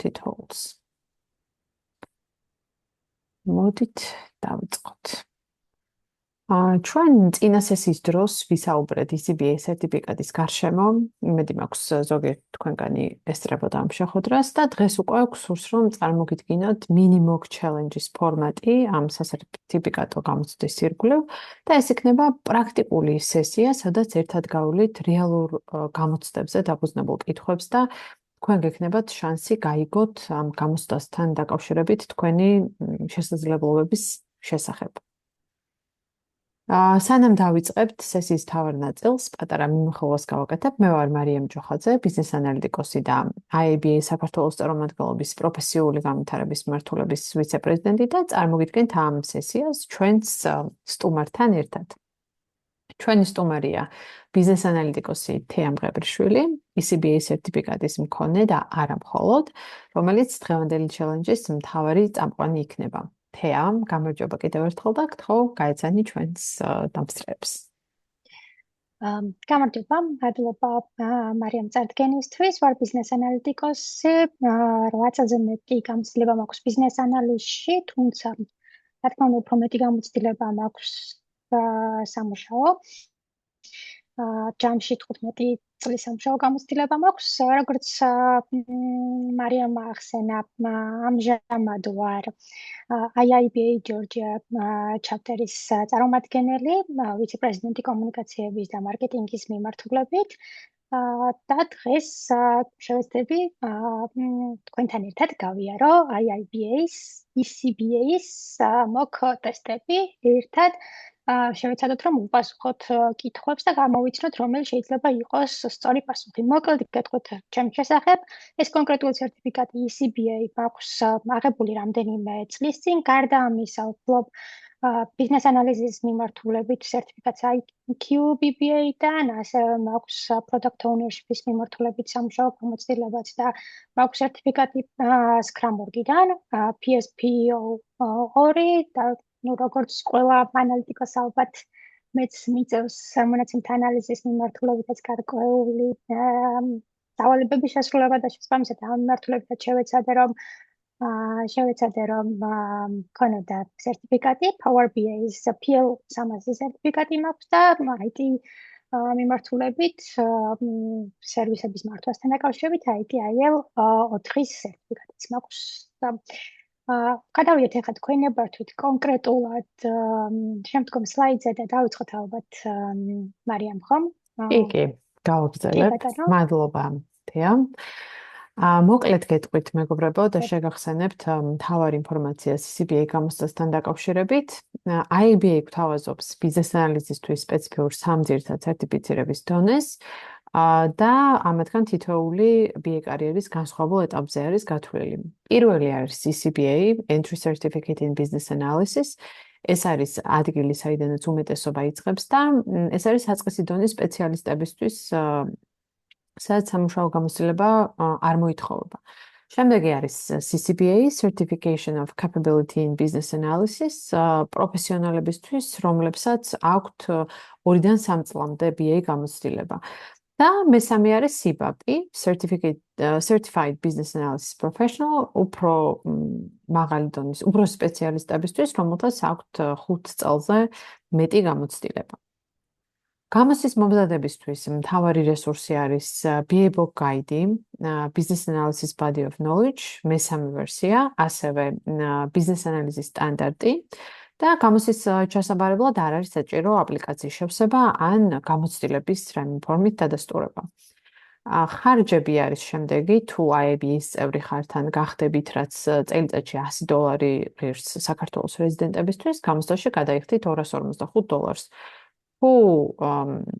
titles. მოდით დავიწყოთ. ჩვენ წინა სესიის დროს ვისაუბრეთ ECBA სერტიფიკატის გარშემო, იმედი მაქვს ზოგიერთ თქვენგანი ესწრებოდა ამ შეხვედრას და დღეს უკვე გსურს რომ წარმოგიდგინოთ mini-mock challenges ფორმატი ამ სასერტიფიკატო გამოცდის ირგვლივ და ეს იქნება პრაქტიკული სესია, სადაც ერთად გავვლით რეალურ გამოცდებზე დაფუძნებულ კითხვებს და თქვენ გექნებათ შანსი გაიგოთ ამ გამოცდასთან დაკავშირებით თქვენი შესაძლებლობების შესახებ. სანამ დავიწყებთ სესიის თავარ ნაწილს, პატარა მიმოხილვას გავაკეთებ. მე ვარ მარიამ ჯოხაძე, ბიზნეს ანალიტიკოსი და IABA საქართველოს წარმომადგენლობის პროფესიული განვითარების მმართველობის ვიცე-პრეზიდენტი და წარმოგიდგენთ ამ სესიას ჩვენს სტუმართან ერთად. ჩვენი სტუმარია ბიზნეს ანალიტიკოსი თეა მღებრიშვილი, ECBA სერტიფიკატის მქონე და არა მხოლოდ, რომელიც დღევანდელი ჩელენჯის მთავარი წამყვანი იქნება. თეა, გამარჯობა კიდევ ერთხელ და გთხოვ გაეცანი ჩვენს დამსწრეებს. გამარჯობა, მადლობა მარიამ წარდგენისთვის, ვარ ბიზნეს ანალიტიკოსი, 8 წელზე მეტი გამოცდილება მაქვს ბიზნეს ანალიზში, თუმცა რა თქმა უნდა უფრო მეტი გამოცდილება მაქვს სამუშაო. ჯამში 15 წლის სამუშაო გამოცდილება მაქვს, როგორც მარიამ ახსენა, ამჟამად ვარ IABA Georgia chapter-ის წარმომადგენელი, ვიცე-პრეზიდენტი კომუნიკაციების და მარკეტინგის მიმართულებით. და დღეს შევეცდები თქვენთან ერთად გავიარო IABA-ის, ECBA-ის mock ტესტები ერთად შევეცადოთ რომ უპასუხოთ კითხვებს და გამოვიცნოთ რომელი შეიძლება იყოს სწორი პასუხი. მოკლედ გეტყვით ჩემს შესახებ, ეს კონკრეტული სერტიფიკატი ECBA მაქვს აღებული რამდენიმე წლის წინ, გარდა ამისა ვფლობ ბიზნეს ანალიზის მიმართულებით სერტიფიკატს IQ-BBA-დან, ასევე მაქვს product ownership-ის მიმართულებით სამუშაო გამოცდილებაც და მაქვს სერტიფიკატი Scrum.org-დან, PSPO2 და როგორც ყველა ანალიტიკოს ალბათ მეც მიწევს მონაცემთა ანალიზის მიმართულებითაც გარკვეული დავალებების შესრულება და შესაბამისად ამ მიმართულებითაც შევეცადე რომ მქონოდა სერტიფიკატი Power BI-ის PL300 სერტიფიკატი მაქვს და IT მიმართულებით სერვისების მართვასთან დაკავშირებით ITIL 4-ის სერტიფიკატიც მაქვს. გადავიდეთ ახლა თქვენებართვით კონკრეტულად შემდგომ სლაიდზე და დავიწყოთ ალბათ მარიამ ხომ? კი, გავაგრძელებთ. მადლობა თეა. მოკლედ გეტყვით მეგობრებო და შეგახსენებთ მთავარ ინფორმაციას ECBA გამოცდასთან დაკავშირებით. IABA გვთავაზობს ბიზნეს ანალიზისთვის სპეციფიურ 3 ძირითად სერტიფიცირების დონეს და ამათგან თითოეული BA კარიერის განსხვავებულ ეტაპზე არის გათვლილი. პირველი არის ECBA Entry Certificate in Business Analysis. ეს არის ადგილი, საიდანაც უმეტესობა იწყებს და ეს არის საწყისი დონის სპეციალისტებისთვის, სადაც სამუშაო გამოცდილება არ მოითხოვება. შემდეგი არის CCBA Certification of Capability in Business Analysis პროფესიონალებისთვის, რომლებსაც აქვთ 2-დან 3 წლამდე BA გამოცდილება. და მესამე არის CBAP, Certified Business Analysis Professional, უფრო მაღალი დონის, უფრო სპეციალისტებისთვის, რომელთაც აქვთ 5 წელზე მეტი გამოცდილება. გამოცდის მომზადებისთვის მთავარი რესურსი არის BA-Book Guide, Business Analysis Body of Knowledge, მესამე ვერსია, ასევე Business Analysis სტანდარტი. და გამოცდის ჩასაბარებლად არ არის საჭირო აპლიკაციის შევსება ან გამოცდილების რაიმე ფორმით დადასტურება. ხარჯები არის შემდეგი, თუ IABA-ის წევრი ხართ ან გახდებით, რაც წელიწადში $100 ღირს საქართველოს რეზიდენტებისთვის, გამოცდაში გადაიხდით $245. თუ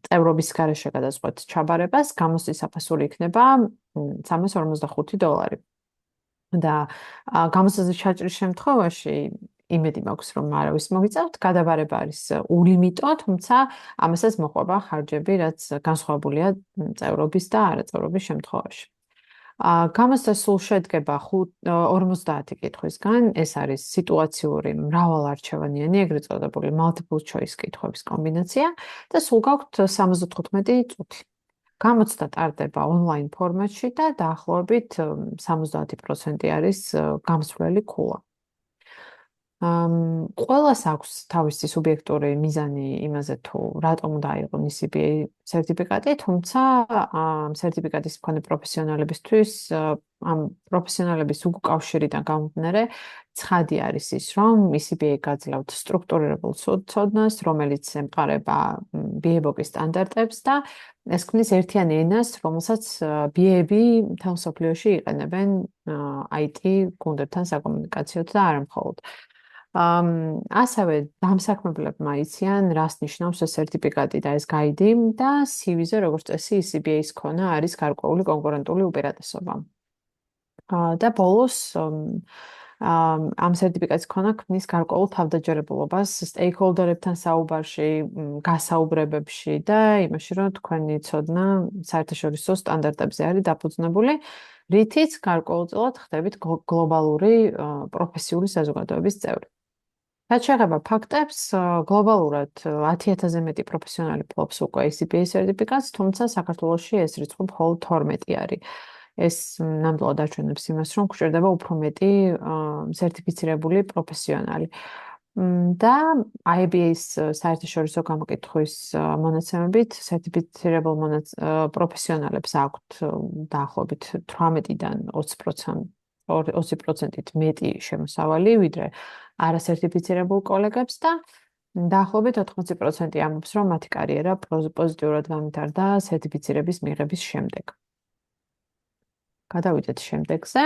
წევრობის გარეშე გადაწყვეტთ ჩაბარებას, გამოცდის საფასური იქნება $345. და გამოცდაზე ჩაჭრის შემთხვევაში იმედი მაქვს რომ არავის მოგიწევთ, გადაბარება არის ულიმიტო, თუმცა ამასაც მოყვება ხარჯები, რაც განსხვავებულია წევრობის და არაწევრობის შემთხვევაში. გამოცდა სულ შედგება 50 კითხვისგან, ეს არის სიტუაციური მრავალარჩევანიანი, ეგრეთ წოდებული multiple choice კითხვების კომბინაცია და სულ გაქვთ 75 წუთი. გამოცდა ტარდება ონლაინ ფორმატში და დაახლოებით 70% არის გამსვლელი ქულა. ყველას აქვს თავისი სუბიექტური მიზანი იმაზე თუ რატომ უნდა აიღონ CBA სერტიფიკატი, თუმცა სერტიფიკატის მქონე პროფესიონალებისთვის ამ პროფესიონალების უკავშირიდან გამომდინარე ცხადი არის ის, რომ CBA გაძლევთ სტრუქტურირებულ ცოდნას, რომელიც ემყარება BA-ოკის სტანდარტებს და ეს ქმნის ერთიან ენას, რომელსაც BA-ები მთელ მსოფლიოში იყენებენ IT გუნდებთან საკომუნიკაციოდ და არა მხოლოდ. ასევე დამსაქმებლებმა იციან, რას ნიშნავს ეს სერტიფიკატი და ეს გაიდი და CV-ზე როგორც წესი CBA-ის ქონა არის გარკვეული კონკურენტული უპირატესობა. და ბოლოს ამ სერტიფიკატის ქონა ქმნის გარკვეულ თავდაჯერებულობას სტეიქჰოლდერებთან საუბარში, გასაუბრებებში და იმაში, რომ თქვენი ცოდნა საერთაშორისო სტანდარტებზე არის დაფუძნებული, რითიც გარკვეულწილად ხდებით გლობალური პროფესიული საზოგადოების წევრი. რაც შეეხება ფაქტებს, გლობალურად 10,000-ზე მეტი პროფესიონალი ფლობს უკვე CBA სერტიფიკატს, თუმცა საქართველოში ეს რიცხვი მხოლოდ 12 არის. ეს ნამდვილად აჩვენებს იმას, რომ გვჭირდება უფრო მეტი სერტიფიცირებული პროფესიონალი. და IABA-ის საერთაშორისო გამოკითხვის მონაცემებით სერტიფიცირებულ პროფესიონალებს აქვთ დაახლოებით 18-დან 20%-ით მეტი შემოსავალი, ვიდრე არასერტიფიცირებულ კოლეგებს და დაახლოებით 80% ამბობს, რომ მათი კარიერა პოზიტიურად გამიტარდა სერტიფიცირების მიღების შემდეგ. გადავიდეთ შემდეგზე.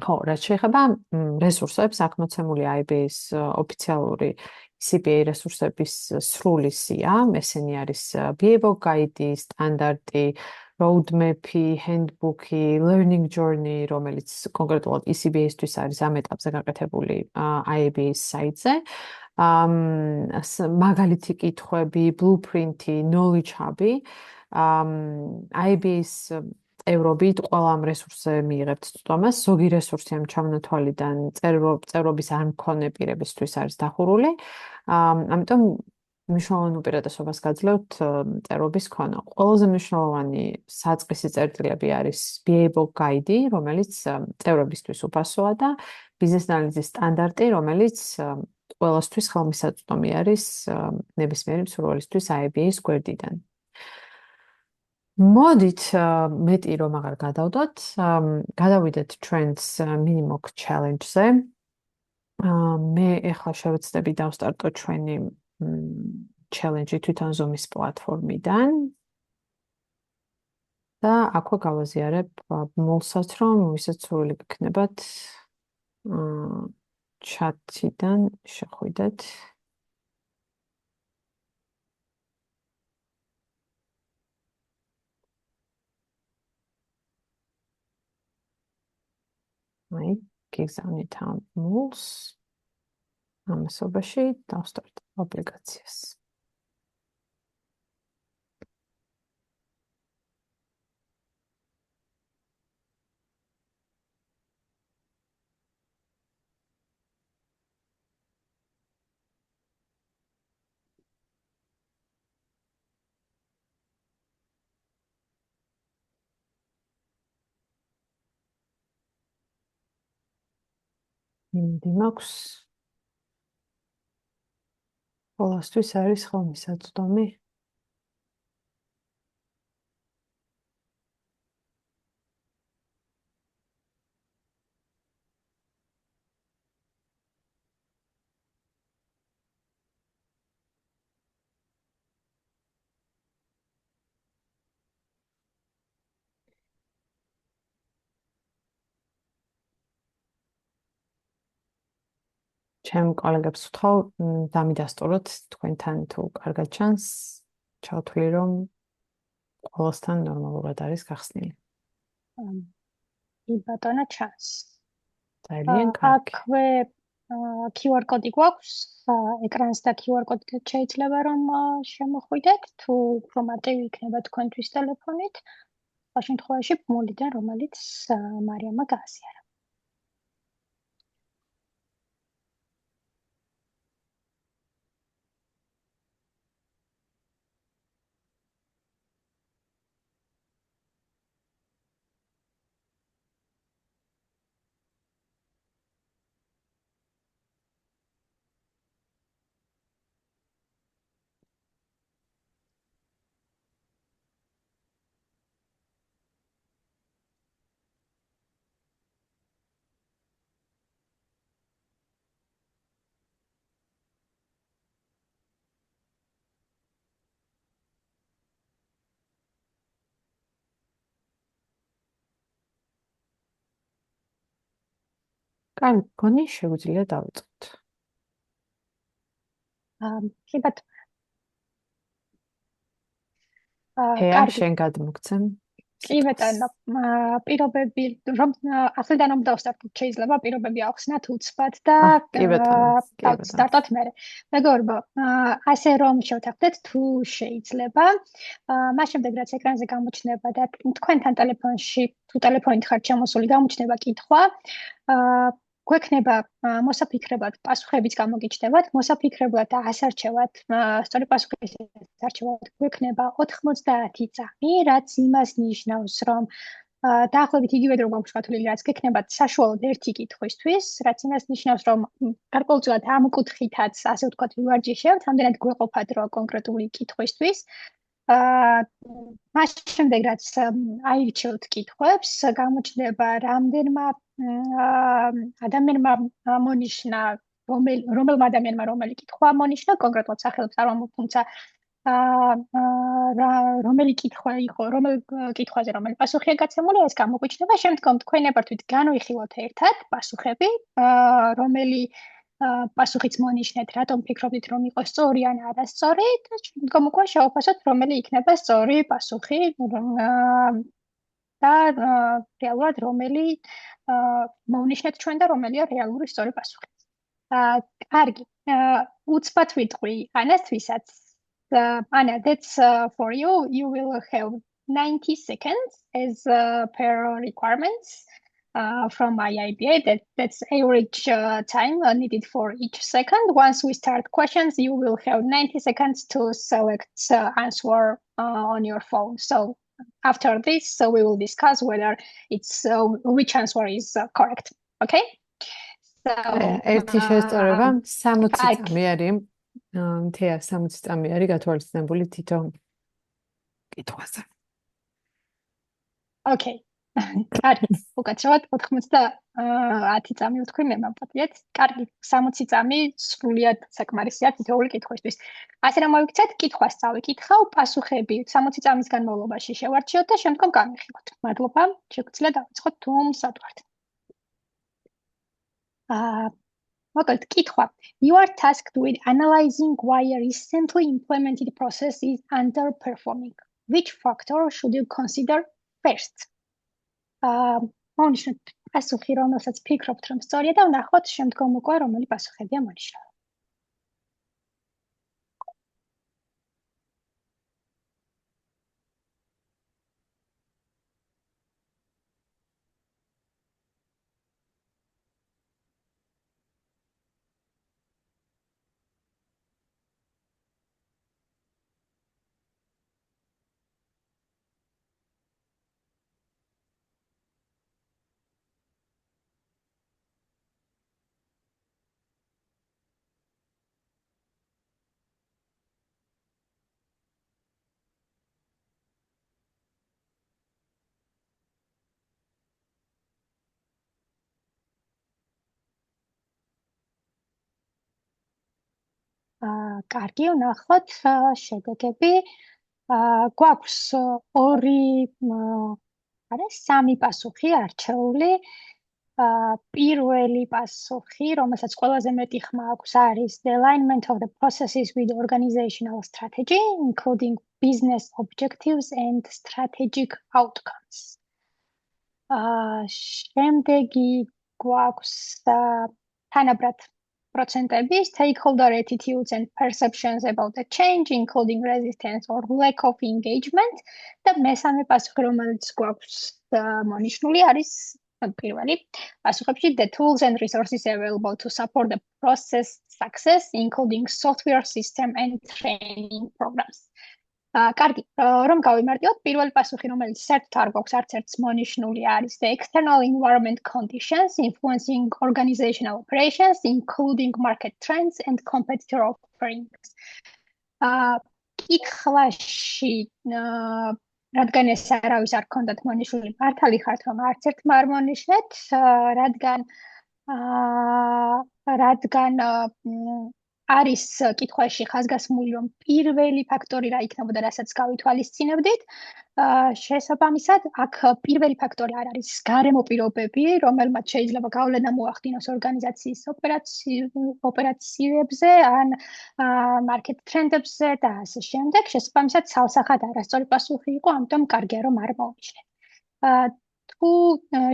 ხო, რაც შეეხება რესურსებს, აქ მოცემული IABA-ის ოფიციალური CBA რესურსების სრული სია, ესენი არის BA-ოკ გაიდი, სტანდარტი, roadmap-ი, handbook-ი, learning journey, რომელიც კონკრეტულად CBA-ისთვის არის ამ ეტაპზე გაკეთებული IABA-ის საიტზე. მაგალითი კითხვები, blueprint-ი, knowledge hub-ი, IABA-ის წევრობით ყველა ამ რესურსზე მიიღებთ წვდომას, ზოგი რესურსი ამ ჩამონათვალიდან წევრობის არ მქონე პირებისთვის არის დახურული. ამიტომ მნიშვნელოვან უპირატესობას გაძლევთ წევრობის ქონა. ყველაზე მნიშვნელოვანი საწყისი წერტილები არის BA-ოკ გაიდი, რომელიც წევრებისთვის უფასოა და ბიზნეს ანალიზის სტანდარტი, რომელიც ყველასთვის ხელმისაწვდომი არის ნებისმიერი მსურველისთვის IABA-ის გვერდიდან. მოდით მეტი რომ აღარ გადავდოთ, გადავიდეთ ჩვენს Minimoc challenge-ზე. მე ახლა შევეცდები დავსტარტო ჩვენი challenge-ი თვითონ Zoom-ის პლატფორმიდან. და აქვე გავაზიარებ მოლსაც, რომ ვისაც სურვილი გქნებათ chat-იდან შეხვიდეთ. აი, გიგზავნით ამ მოლს. ამასობაში დავსტარტებ აპლიკაციას. იმედი მაქვს. ყველასთვის არის ხელმისაწვდომი. ჩემ კოლეგებს ვთხოვ, დამიდასტუროთ თქვენთან თუ კარგად ჩანს, ჩავთვლი რომ ყველასთან ნორმალურად არის გახსნილი. ბატონო ჩანს. ძალიან კარგი. აქვე QR კოდი გვაქვს, ეკრანს და QR კოდით შეიძლება რომ შემოხვიდეთ, თუ უფრო მარტივი იქნება თქვენთვის ტელეფონით, სხვა შემთხვევაში მოლიდან რომელიც მარიამმა გააზიარა. კარგი, გონი შეგვიძლია დავიწყოთ. კი ბატონო. თეა, შენ გადმოგცემ. კი ბატონო, პირობები რომ ახლიდან რომ დავსტარტოთ შეიძლება პირობები ახსნათ უცბად და დავსტარტოთ მე. მეგობრებო, ასე რომ შევთანხმდეთ თუ შეიძლება. მას შემდეგ რაც ეკრანზე გამოჩნდება და თქვენთან ტელეფონში თუ ტელეფონით ხართ შემოსული გამოჩნდება კითხვა, გვექნება მოსაფიქრებლად პასუხებიც გამოგიჩნდებათ, მოსაფიქრებლად და ასარჩევად, სწორი პასუხის ასარჩევად გვექნება 90 წამი, რაც იმას ნიშნავს, რომ დაახლოებით იგივე დრო გვაქვს გათვლილი, რაც გექნებათ საშუალოდ ერთი კითხვისთვის, რაც იმას ნიშნავს, რომ გარკვეულწილად ამ კუთხითაც, ასე ვთქვათ, ვივარჯიშებთ, ამდენად გვეყოფა დრო კონკრეტული კითხვისთვის. მას შემდეგ რაც აირჩევთ კითხვებს, გამოჩნდება რამდენმა ადამიანმა მონიშნა რომელმა ადამიანმა რომელი კითხვა მონიშნა, კონკრეტულად სახელებს არ ვამბობ, თუმცა რომელი კითხვა იყო, რომელ კითხვაზე რომელი პასუხია გაცემული, ეს გამოგვიჩნდება. შემდგომ თქვენ ნებართვით განვიხილოთ ერთად პასუხები, რომელი პასუხიც მონიშნეთ, რატომ ფიქრობთ, რომ იყო სწორი ან არასწორი, და შემდგომ უკვე შევაფასოთ, რომელი იქნება სწორი პასუხი და რეალურად რომელი მოვნიშნეთ ჩვენ და რომელია რეალური სწორი პასუხი. კარგი, უცბად ვიტყვი ანასთვისაც. Anna, that's for you. You will have 90 seconds as per requirements. From my IBA, that's average time needed for each second. Once we start questions, you will have 90 seconds to select answer on your phone. So after this, we will discuss whether it's which answer is correct. Okay? So ერთი შესწორება 60 წამი არის. თეა 60 წამი არის გათვალისწინებული თითო კითხვაზე. Okay. კარგი, უკაცრავად 90 წამი ვთქვი მე მაპატიეთ. კარგი, 60 წამი სრულიად საკმარისია თითოეული კითხვისთვის. ასე რომ მოვიქცეთ, კითხვას წავიკითხავ, პასუხები 60 წამის განმავლობაში შევარჩიოთ და შემდგომ განვიხილოთ. მადლობა, შეგვიძლია დავიწყოთ თუ სად ვართ. მოკლედ, კითხვა. You are tasked with analyzing why a recently implemented process is underperforming. Which factor should you consider first? მონიშნოთ პასუხი, რომელსაც ფიქრობთ, რომ სწორია და ვნახოთ შემდგომ უკვე რომელი პასუხებია მონიშნული. კარგი, ვნახოთ შედეგები. გვაქვს სამი პასუხი არჩეული. პირველი პასუხი, რომელსაც ყველაზე მეტი ხმა აქვს, არის the alignment of the processes with organizational strategy, including business objectives and strategic outcomes. შემდეგი გვაქვს თანაბრად პროცენტები, stakeholder attitudes and perceptions about the change, including resistance or lack of engagement. და მესამე პასუხი, რომელიც გვაქვს მონიშნული, არის პირველი პასუხებში the tools and resources available to support the process success, including software system and training programs. კარგი, რომ გავიმარტივოთ, პირველი პასუხი, რომელიც საერთოდ არ გვაქვს არც ერთს მონიშნული, არის the external environment conditions influencing organizational operations, including market trends and competitor offerings. კითხვაში, რადგან ეს არავის არ ქონდათ მონიშნული, მართალი ხართ, რომ არც ერთმა არ მონიშნეთ, რადგან არის კითხვაში ხაზგასმული, რომ პირველი ფაქტორი რა იქნებოდა, რასაც გავითვალისწინებდით. შესაბამისად, აქ პირველი ფაქტორი არ არის გარემო პირობები, რომელმაც შეიძლება გავლენა მოახდინოს ორგანიზაციის ოპერაციებზე ან მარკეტ ტრენდებზე და ასე შემდეგ. შესაბამისად, ცალსახად არასწორი პასუხი იყო, ამიტომ კარგია რომ არ მოვიჩნეთ. თუ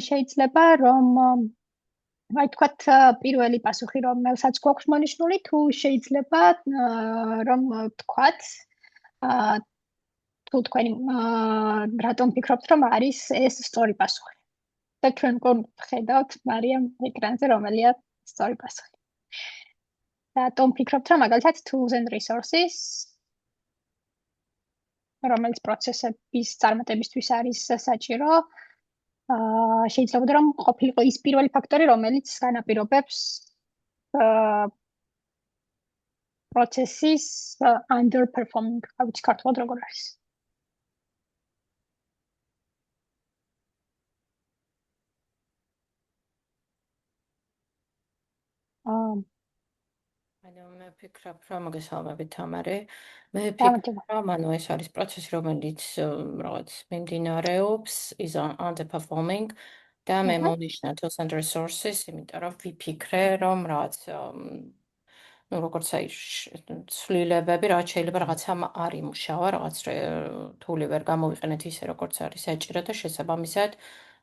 შეიძლება რომ აი თქვათ პირველი პასუხი რომელსაც გვაქვს მონიშნული, თუ შეიძლება რომ თქვათ თუ თქვენ რატომ ფიქრობთ რომ არის ეს სწორი პასუხი და ჩვენ ხედავთ მარიამ ეკრანზე რომელია სწორი პასუხი. რატომ ფიქრობთ რომ მაგალითად tools and resources რომელიც პროცესების წარმატებისთვის არის საჭირო შეიძლება რომ ყოფილიყო ის პირველი ფაქტორი რომელიც განაპირობებს პროცესის underperforming, ავიც ქართულად როგორ არის. მე ვფიქრობ, რომ მოგესალმებით თამარი. მე ვფიქრობ, რომ ეს არის პროცესი, რომელიც რაღაც მიმდინარეობს, is underperforming და მე მონიშნა tools and resources, იმიტომ რომ ვიფიქრე, რომ რაღაც ну, როგორც აი ცვლილებები, რაც შეიძლება რაღაცამ არ იმუშავა, რაღაც თული ვერ გამოვიყენეთ ისე, როგორც არის საჭირო და შესაბამისად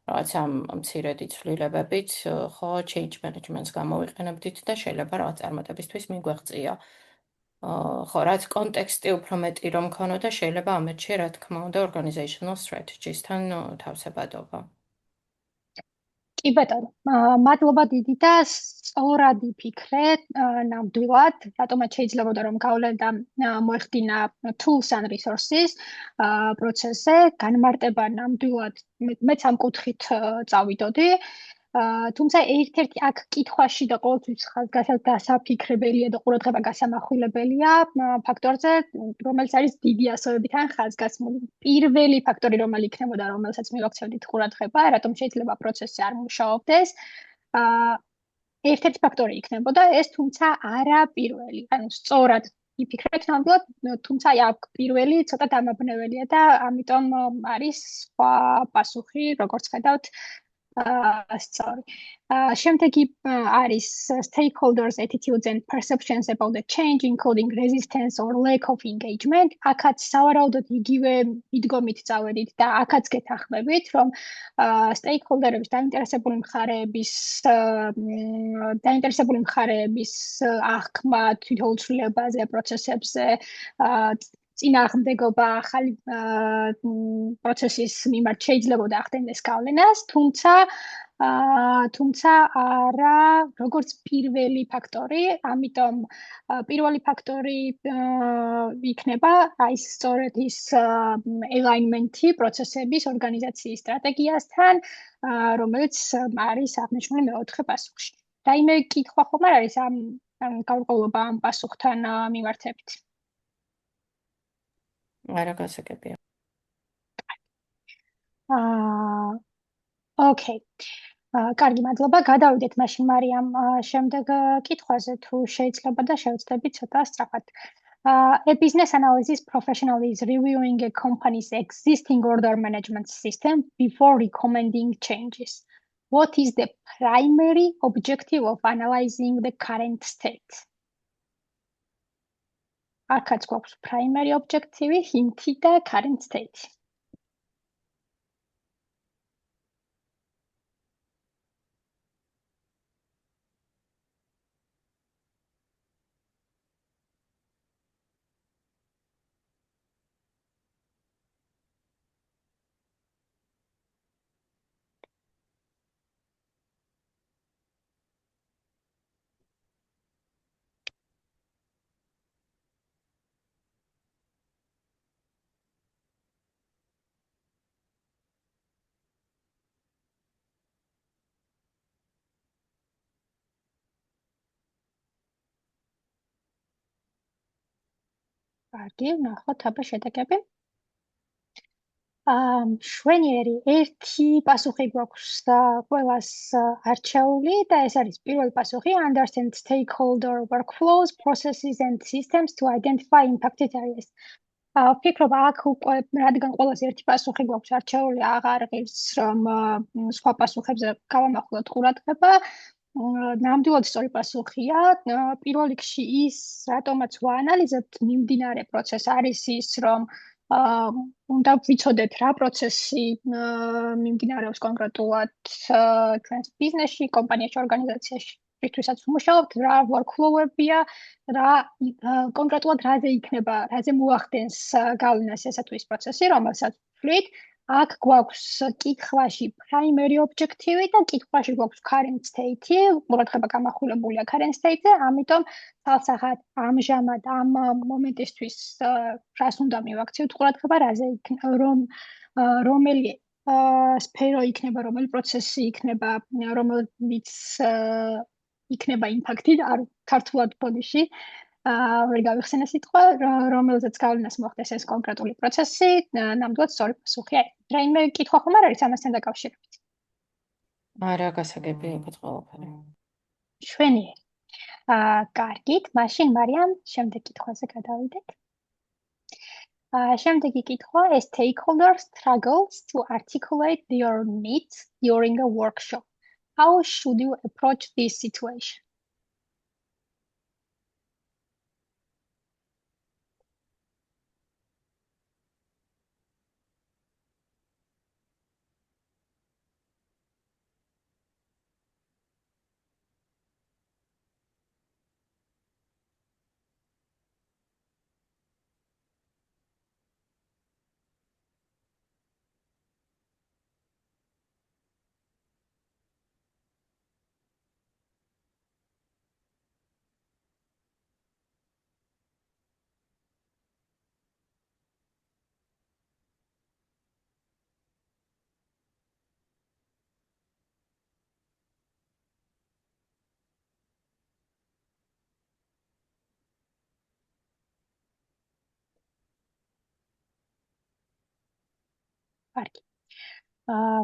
რაღაც ამ მცირედი ცვლილებებით, ხო, change management-ს გამოვიყენებდით და შეიძლება რაღაც წარმატებისთვის მიგვეღწია. ხო, რაც კონტექსტი უფრო მეტი რომ ქონოდა, შეიძლება ამეთში, რა თქმა უნდა, organizational strategies-თან თავსებადობა. კი ბატონო, მადლობა დიდი და სწორად იფიქრე ნამდვილად, რატომაც შეიძლებოდა რომ გავლენა მოეხდინა tools and resources პროცესზე, განმარტება ნამდვილად მეც ამ კუთხით წავიდოდი. თუმცა ერთ-ერთი აქ კითხვაში და ყოველთვის დასაფიქრებელია და ყურადღება გასამახვილებელია ფაქტორზე, რომელიც არის დიდი ასოებით ან ხაზგასმული. პირველი ფაქტორი, რომელი იქნებოდა, რომელსაც მივაქცევდით ყურადღება, რატომ შეიძლება პროცესი არ მუშაობდეს, ერთ-ერთი ფაქტორი იქნებოდა ეს, თუმცა არა პირველი. ანუ სწორად იფიქრეთ ნამდვილად, თუმცა აქ პირველი ცოტა დამაბნეველია და ამიტომ არის სხვა პასუხი, როგორც ხედავთ, sorry. შემდეგი არის stakeholders attitudes and perceptions about the change, including resistance or lack of engagement. აქაც სავარაუდოდ იგივე მიდგომით წავედით და აქაც გეთანხმებით, რომ stakeholder-ების დაინტერესებული მხარეების აღქმა თვითონ ცვლილებაზე, პროცესებზე, წინააღმდეგობა ახალი პროცესის მიმართ შეიძლება ახდენდეს გავლენას, თუმცა არა როგორც პირველი ფაქტორი, ამიტომ პირველი ფაქტორი იქნება აი სწორედ ის alignment-ი პროცესების ორგანიზაციის სტრატეგიასთან, რომელიც არის აღნიშნული მეოთხე პასუხში. რაიმე კითხვა ხომ არ არის ამ გარკვეულობა ამ პასუხთან მიმართებით? არა გასაგებია. Okay. კარგი, მადლობა. გადავიდეთ მაშინ მარიამ შემდეგ კითხვაზე, თუ შეიძლება და შევცდებით ცოტა სწრაფად. A business analysis professional is reviewing a company's existing order management system before recommending changes. What is the primary objective of analyzing the current state? აქაც გვაქვს primary objective, hint და current state. კარგი, ნახოთ აბა შედეგები. შვენიერი ერთი პასუხი გვაქვს ყველას არჩეული და ეს არის პირველი პასუხი understand stakeholder workflows, processes and systems to identify impacted areas. ვფიქრობ აქ უკვე რადგან ყველას ერთი პასუხი გვაქვს არჩეული, აღარ ღირს რომ სხვა პასუხებზე გავამახვილოთ ყურადღება. ნამდვილად სწორი პასუხია. პირველ რიგში ის, რატომაც ვაანალიზებთ მიმდინარე პროცესს, არის ის, რომ უნდა ვიცოდეთ რა პროცესი მიმდინარეობს კონკრეტულად ჩვენს ბიზნესში, კომპანიაში, ორგანიზაციაში, რითვისაც ვმუშაობთ, რა workflow-ებია, რა კონკრეტულად რაზე მოახდენს გავლენას ესა თუ ის პროცესი, რომელსაც ვთვლით. აქ გვაქვს კითხვაში primary objective და კითხვაში გვაქვს current state-ი, ყურადღება გამახვილებულია current state-ზე, ამიტომ თალსახად ამჟამად ამ მომენტისთვის რას უნდა მივაქციოთ ყურადღება, რომელი სფერო იქნება, რომელი პროცესი იქნება, რომელიც იქნება impacted, არ ქართულად ბოდიში. ვერ გავიხსენე სიტყვა, რომელზეც გავლენას მოახდენს ეს კონკრეტული პროცესი, ნამდვილად სწორი პასუხია. რაიმე კითხვა ხომ არ არის ამასთან დაკავშირებით? არა, გასაგები იქ ყველაფერი. შვენიერი. კარგით, მაშინ მარიამ, შემდეგ კითხვაზე გადავიდეთ. შემდეგი კითხვა, a stakeholder struggles to articulate their needs during a workshop. How should you approach this situation? კარგი.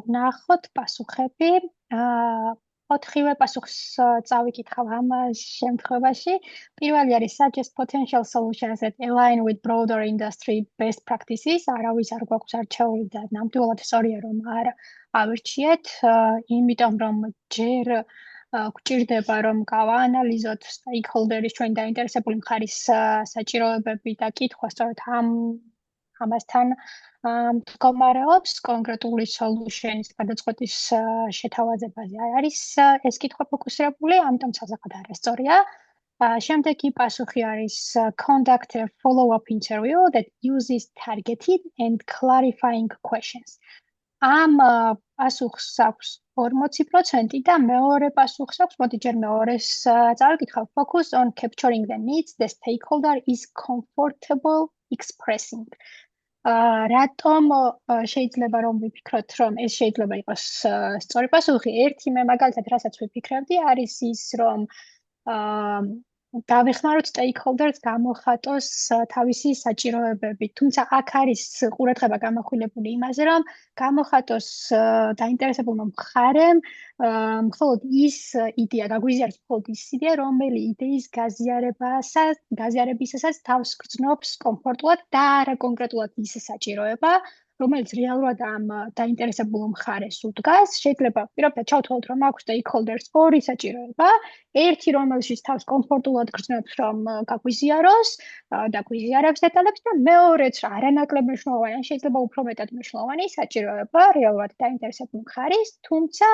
ვნახოთ პასუხები. ოთხივე პასუხს წავიკითხავ ამ შემთხვევაში. პირველი არის suggest potential solutions that align with broader industry best practices. არავის არ გვაქვს არჩეული და ნამდვილად სწორია რომ არ ავირჩიეთ, იმიტომ რომ ჯერ გვჭირდება რომ გავაანალიზოთ stakeholder-ის ჩვენ დაინტერესებული მხარის საჭიროებები და კითხვა სწორედ ამასთან მდგომარეობს კონკრეტული solution-ის გადაწყვეტის შეთავაზებაზე. არის ეს კითხვა ფოკუსირებული, ამიტომ სასახად არასწორია. შემდეგი პასუხი არის conduct a follow-up interview that uses targeted and clarifying questions. ამ პასუხს აქვს 40% და მეორე პასუხს აქვს, მოდი ჯერ მეორეს წავიკითხავ, focus on capturing the needs the stakeholder is comfortable expressing. რატომ შეიძლება რომ ვიფიქროთ, რომ ეს შეიძლება იყოს სწორი პასუხი? ერთი მე მაგალითად რასაც ვიფიქრებდი, არის ის, რომ დავეხმაროთ stakeholders გამოხატოს თავისი საჭიროებები. თუმცა აქ არის ყურადღება გამახვილებული იმაზე, რომ გამოხატოს დაინტერესებულმა მხარემ მხოლოდ ის იდეა, გაგვიზიაროს მხოლოდ ის იდეა, რომელი იდეის გაზიარებისასაც თავს გრძნობს კომფორტულად და არა კონკრეტულად ის საჭიროება, რომელიც რეალურად ამ დაინტერესებულ მხარეს უდგას. შეიძლება პირობითად ჩავთვალოთ, რომ აქვს stakeholders ორი საჭიროება, ერთი რომელშიც თავს კომფორტულად გრძნობს, რომ გაგვიზიაროს და გვიზიარებს დეტალებს და მეორეც არანაკლებ მნიშვნელოვანი, შეიძლება უფრო მეტად მნიშვნელოვანი საჭიროება რეალურად დაინტერესებულ მხარის, თუმცა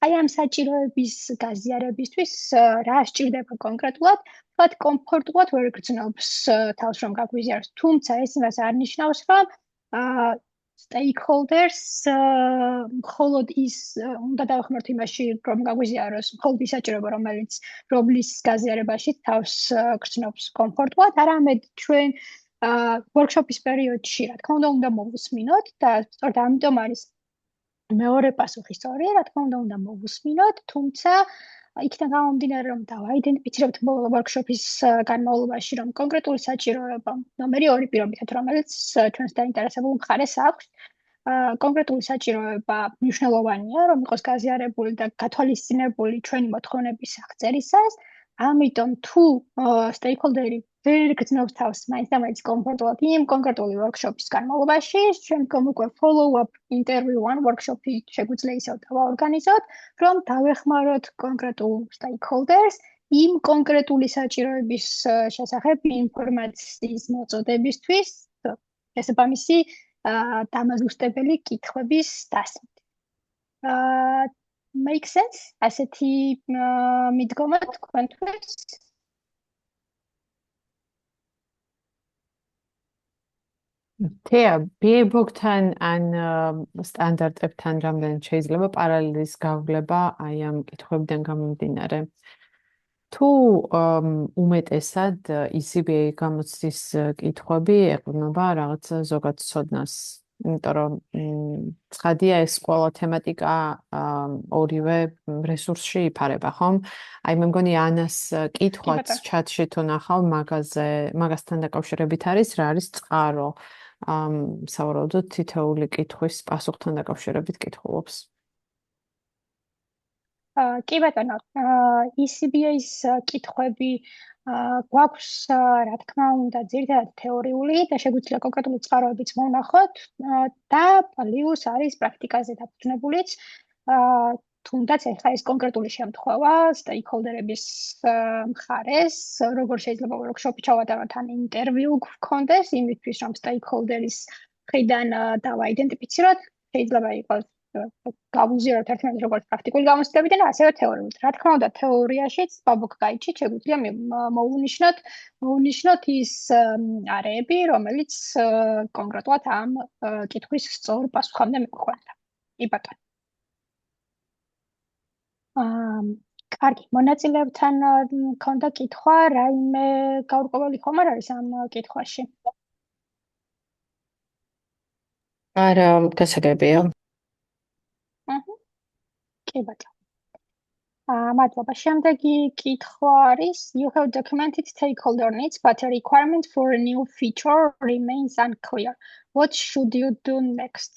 აი ამ საჭიროების გაზიარებისთვის რა სჭირდება კონკრეტულად, თქვათ კომფორტულად ვერ გრძნობს თავს, რომ გაგვიზიაროს, თუმცა ეს იმას არ ნიშნავს, რომ stakeholders მხოლოდ ის უნდა დავეხმაროთ იმაში, რომ გაგვიზიაროს მხოლოდ ის საჭიროება, რომლის გაზიარებაში თავს გრძნობს კომფორტულად, არამედ ჩვენ workshop-ის პერიოდში, რა თქმა უნდა მოვუსმინოთ და სწორედ ამიტომ არის მეორე პასუხი სწორი, რა თქმა უნდა მოვუსმინოთ, თუმცა იქიდან გამომდინარე, რომ დავაიდენტიფიცირებთ workshop-ის განმავლობაში, რომ კონკრეტული საჭიროება ნომერი 2 პირობითად, რომელიც ჩვენს დაინტერესებულ მხარეს აქვს, კონკრეტული საჭიროება მნიშვნელოვანია, რომ იყოს გაზიარებული და გათვალისწინებული ჩვენი მოთხოვნების აღწერისას. ამიტომ თუ stakeholder-ი ვერ გრძნობს თავს მაინც და მაინც კომფორტულად იმ კონკრეტული workshop-ის განმავლობაში, შემდგომ უკვე follow-up interview ან workshop-ი შეგვიძლია ისევ დავაორგანიზოთ, რომ დავეხმაროთ კონკრეტულ stakeholders იმ კონკრეტული საჭიროების შესახებ ინფორმაციის მოწოდებისთვის, შესაბამისი დამაზუსტებელი კითხვების დასმით. Make sense? ასეთი მიდგომა თქვენთვის? თეა, BA-book-თან ან სტანდარტებთან რამდენად შეიძლება პარალელის გავლება აი ამ კითხვებიდან გამომდინარე? თუ უმეტესად ECBA გამოცდის კითხვები ეყრდნობა რაღაც ზოგად ცოდნას, იმიტომ რომ ცხადია ეს ყველა თემატიკა ორივე რესურსში იფარება, ხომ? აი მე მგონი ანას კითხვაც ჩატში თუ ნახავ მაგასთან დაკავშირებით არის, რა არის წყარო. სავარაუდოდ თითოეული კითხვის პასუხთან დაკავშირებით კითხულობს. კი ბატონო, ECBA-ის კითხვები გვაქვს, რა თქმა უნდა, ძირითადად თეორიული და შეგვიძლია კონკრეტული წყაროებიც მოვნახოთ და პლუს არის პრაქტიკაზე დაფუძნებულიც. თუნდაც ახლა ეს კონკრეტული შემთხვევა stakeholder-ების მხარეს, როგორ შეიძლება workshop-ი ჩავატაროთ ან ინტერვიუ გქონდეს, იმისთვის რომ stakeholder-ის მხრიდან დავაიდენტიფიციროთ, შეიძლება იყოს გავუზიაროთ ერთმანეთს როგორც პრაქტიკული გამოცდილებიდან, ასევე თეორიულად. რა თქმა უნდა, თეორიაშიც ბაბუქ გაიჩი შეგვიძლია მოვუნიშნოთ ის არეები, რომელიც კონკრეტულად ამ კითხვის სწორ პასუხამდე მეკვლევდა. კი ბატონო. კარგი, მონაწილეებთან მქონდა კითხვა, რაიმე გაურკვეველი ხომ არ არის ამ კითხვაში? არა, გასაგებია. კი ბატონო. მადლობა. შემდეგი კითხვა არის, you have documented stakeholder needs, but a requirement for a new feature remains unclear. What should you do next?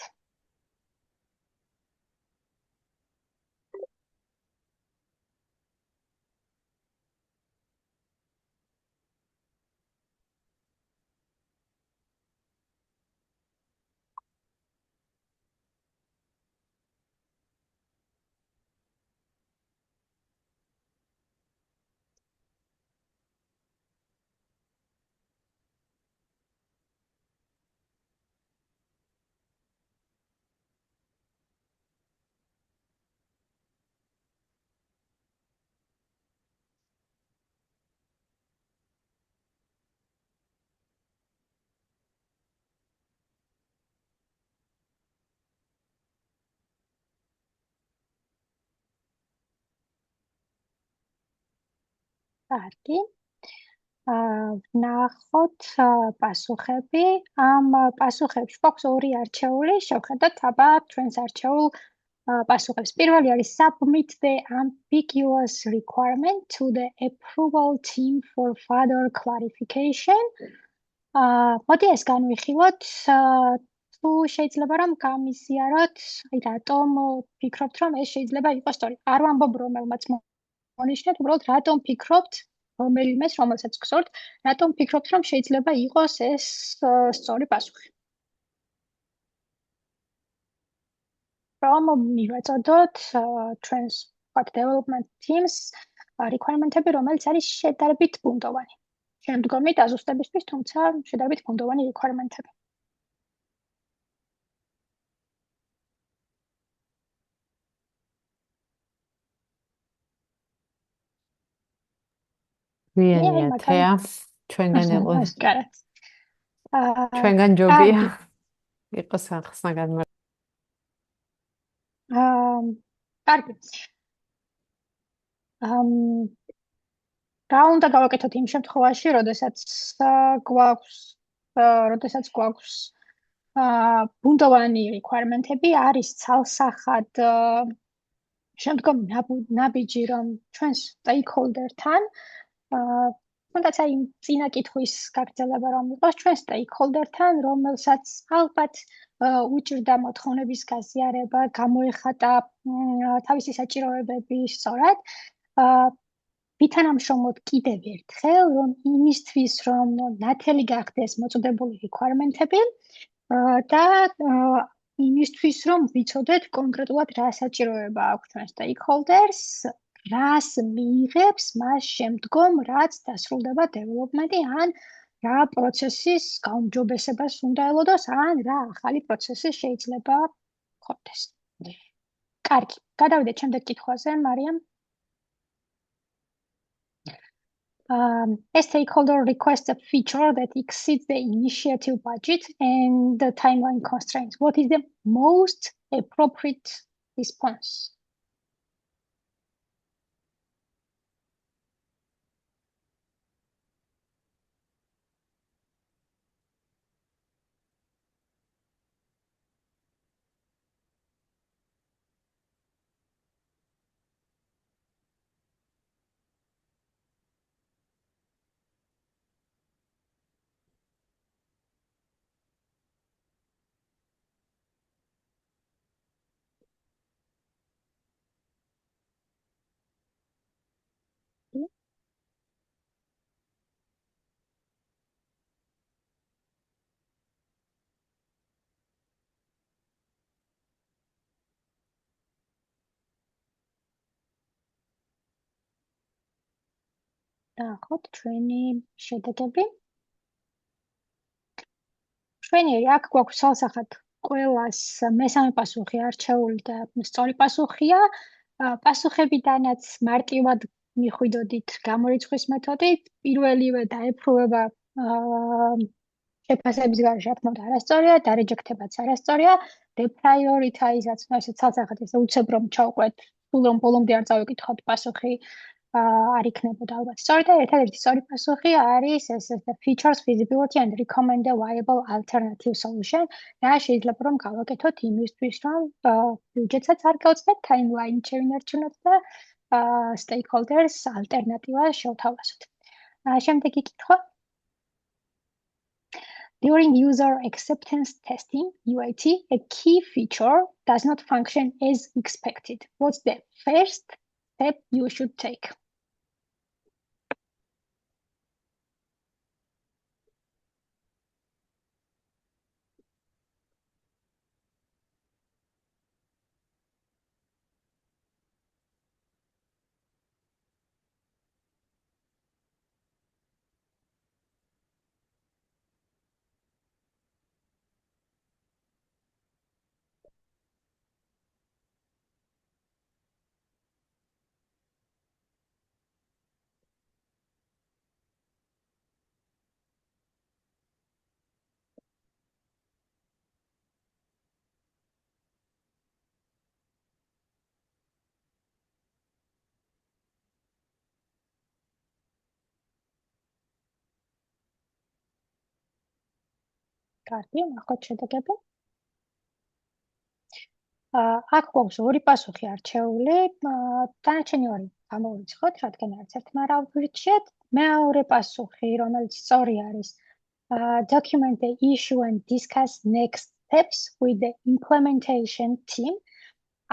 კარგი. ვნახოთ პასუხები. ამ პასუხებში გვაქვს ორი არჩეული, შევხედოთ აბა ჩვენს არჩეულ პასუხებს. პირველი არის submit the ambiguous requirement to the approval team for further clarification. მოდი ეს განვიხილოთ. თუ შეიძლება რომ გამიზიაროთ, აი რატომ ფიქრობთ რომ ეს შეიძლება იყოს სწორი? არ ვამბობ რომელმაც მონიშნეთ, უბრალოდ რატომ ფიქრობთ, რომელიმეს რომელსაც გსურთ, რატომ ფიქრობთ რომ შეიძლება იყოს ეს სწორი პასუხი? რომ მივაწოდოთ ჩვენს development teams requirement-ები, რომელიც არის შედარებით ბუნდოვანი. შემდგომი დაზუსტებისთვის, თუმცა შედარებით ბუნდოვანი requirement-ები. ვიანია თეა, ჩვენგან იყო. ჩვენგან ჯობია. იყო სახსნაგან. კარგი. რა უნდა გავაკეთოთ იმ შემთხვევაში, როდესაც გვაქვს ბუნდოვანი requirement-ები, არის ცალსახად შემდგომ ნაბიჯი რომ ჩვენს stakeholder-თან თუნდაც აი წინა კითხვის გაგრძელება რომ იყოს ჩვენ stakeholder-თან, რომელსაც ალბათ უჭირდა მოთხოვნების გაზიარება, გამოეხატა თავისი საჭიროებები სწორად. ვითანამშრომლოთ კიდევ ერთხელ, რომ იმისთვის, რომ ნათელი გახდეს მოწოდებული requirement-ები და იმისთვის, რომ ვიცოდეთ კონკრეტულად რა საჭიროება აქვს ჩვენ stakeholders, რას მიიღებს მას შემდგომ, რაც დასრულდება development-ი, ან რა პროცესის გაუმჯობესებას უნდა ელოდოს, ან რა ახალი პროცესი შეიძლება გქონდეს. კარგი, გადავიდეთ შემდეგ კითხვაზე, მარიამ. A stakeholder requests a feature that exceeds the initiative budget and the timeline constraints. What is the most appropriate response? ნახოთ ჩვენი შედეგები. ჩვენი აქ გვაქვს სალსახად ყველას მესამე პასუხი არჩეული და სწორი პასუხია. პასუხებიდანაც მარტივად მიხვიდოდით გამორიცხვის მეთოდით, პირველივე დაეფრუება შეფასების გარეშე, რა თქმა უნდა, არასწორია, დარეჯექტებაც არასწორია, deprioritize-აც, ესეც სალსახად ესე უცებ რომ ჩავყვეთ, სულ ბოლომდე არ წავიკითხოთ პასუხი. არ იქნებოდა ალბათ სწორი და ერთადერთი სწორი პასუხი არის ეს the features feasibility and recommend a viable alternative solution. და შეიძლება რომ გავაკეთოთ იმისთვის, რომ ბიუჯეტსაც არ გავწმეთ, timeline შევინარჩუნოთ და stakeholders ალტერნატივა შევთავაზოთ. შემდეგი კითხვა. During user acceptance testing, UAT, a key feature does not function as expected. What's the first step you should take? კარგი, ნახოთ შედეგები. აქ გვაქვს ორი პასუხი არჩეული, დანარჩენი ორი გამოვიცხოთ, რადგან არც ერთმა არ ავირჩიეთ. მეორე პასუხი, რომელიც სწორი არის, document the issue and discuss next steps with the implementation team.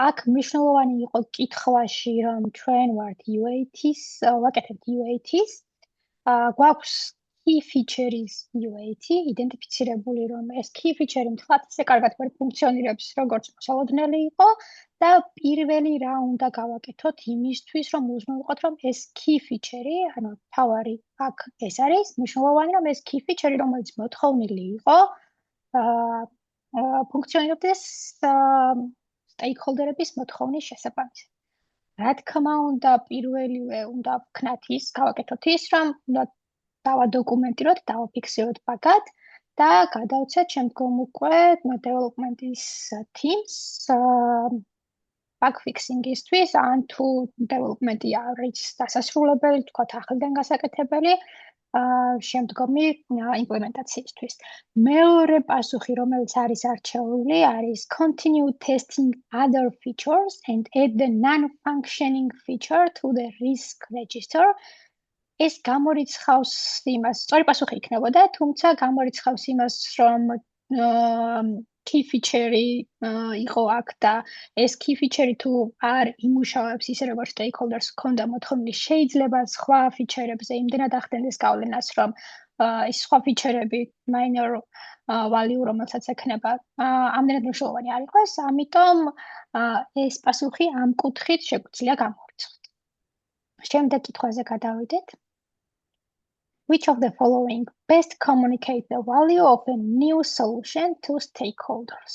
აქ მნიშვნელოვანი იყო კითხვაში, რომ ჩვენ ვართ UAT-ის, ვაკეთებთ UAT-ის. გვაქვს key features UAT, იდენტიფიცირებული, რომ ეს key feature მთლად ისე კარგად ვერ ფუნქციონირებს, როგორც მოსალოდნელი იყო და პირველი რა უნდა გავაკეთოთ იმისთვის, რომ უზრუნველყოთ, რომ ეს key feature, ანუ თავარი აქ ეს არის, მნიშვნელოვანი, რომ ეს key feature, რომელიც მოთხოვნილი იყო, ფუნქციონირებდეს stakeholder-ების მოთხოვნის შესაბამისად. რა თქმა უნდა, პირველივე უნდა ვქნათ ის, გავაკეთოთ ის, რომ უნდა დავადოკუმენტიროთ, დავაფიქსიროთ ბაგად და გადავცეთ შემდგომ უკვე development-ის teams bug fixing-ისთვის, ან თუ development-ი არის დასასრულებელი, თქვათ ახლიდან გასაკეთებელი, შემდგომი იმპლემენტაციისთვის. მეორე პასუხი, რომელიც არის არჩეული, არის continue testing other features and add the non-functioning feature to the risk register. ეს გამორიცხავს იმას, სწორი პასუხი იქნებოდა, თუმცა გამორიცხავს იმას, რომ key feature იყო აქ და ეს key feature თუ არ იმუშავებს ისე როგორც stakeholders ქონდა მოთხოვილი, შეიძლება სხვა feature-ებზე იმდენად ახდენდეს გავლენას, რომ ეს სხვა feature-ები minor value რომელსაც ექნება, ამდენად მნიშვნელოვანი არ იყოს, ამიტომ ეს პასუხი ამ კუთხით შეგვიძლია გამოვიცხოთ. შემდეგ კითხვაზე გადავიდეთ. Which of the following best communicate the value of a new solution to stakeholders?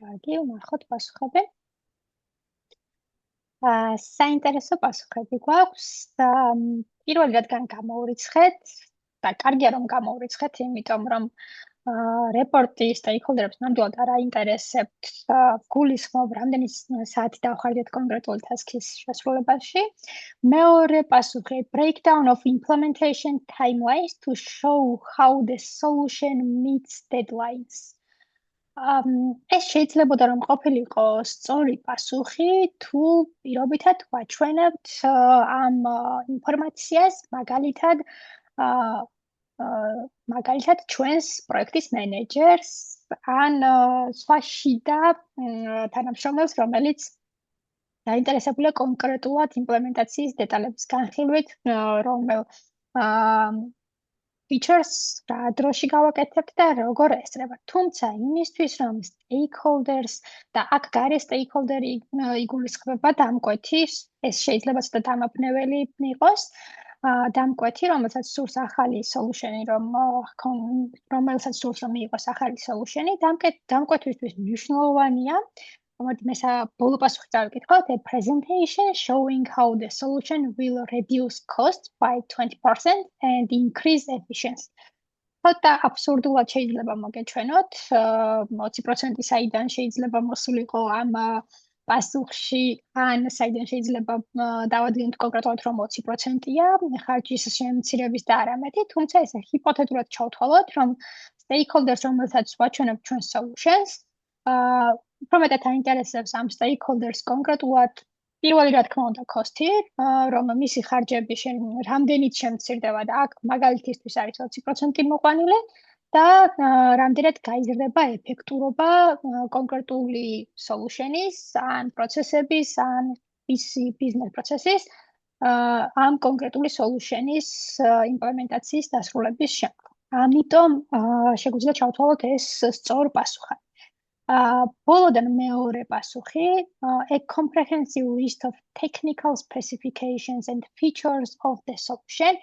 კარგი, ვნახოთ პასუხები. საინტერესო პასუხები გვაქვს. პირველი რადგან გამოურიცხეთ და კარგია რომ გამოურიცხეთ, იმიტომ რომ რეპორტი stakeholder-ებს ნამდვილად არ აინტერესებთ, გულისხმობ რამდენი საათი დავხარჯეთ კონკრეტული task-ის შესრულებაში. მეორე პასუხი, breakdown of implementation timelines to show how the solution meets deadlines. ეს შეიძლებოდა რომ ყოფილიყო სწორი პასუხი, თუ პირობითად ვაჩვენებთ ამ ინფორმაციას, მაგალითად ჩვენს პროექტის მენეჯერს ან სხვა შიდა თანამშრომელს, რომელიც დაინტერესებულია კონკრეტულად იმპლემენტაციის დეტალების განხილვით, რომელ features რა დროში გავაკეთებთ და როგორ ესწრება. თუმცა იმისთვის, რომ stakeholders და აქ გარე stakeholder-ი იგულისხმება დამკვეთი, ეს შეიძლება ცოტა დამაბნეველი იყოს, დამკვეთი, რომელსაც სურს ახალი solution-ი, რომელსაც სურს რომ იყოს ახალი solution-ი, დამკვეთვისთვის მნიშვნელოვანია, მე ბოლო პასუხი წავიკითხოთ, a presentation showing how the solution will reduce costs by 20% and increase efficiency. ცოტა აბსურდულად შეიძლება მოგეჩვენოთ, 20% საიდან შეიძლება მოსულიყო ამ პასუხში, ან საიდან შეიძლება დავადგინოთ კონკრეტულად რომ 20%-ია ხარჯის შემცირების და არამეტი, თუმცა ესე ჰიპოთეტურად ჩავთვალოთ, რომ stakeholders რომელსაც ვაჩვენებთ ჩვენ solutions, უფრო მეტად აინტერესებს ამ stakeholders კონკრეტულად პირველი რა თქმა უნდა cost-ი, რომ მისი ხარჯები რამდენიც შემცირდება და აქ მაგალითისთვის არის 20% მოყვანილი და რამდენად გაიზრდება ეფექტურობა კონკრეტული solution-ის, ან პროცესების, ან business process-ის ამ კონკრეტული solution-ის იმპლემენტაციის დასრულების შემდგომ. ამიტომ შეგვიძლია ჩავთვალოთ ეს სწორ პასუხად. ბოლოდან მეორე პასუხი, a comprehensive list of technical specifications and features of the solution.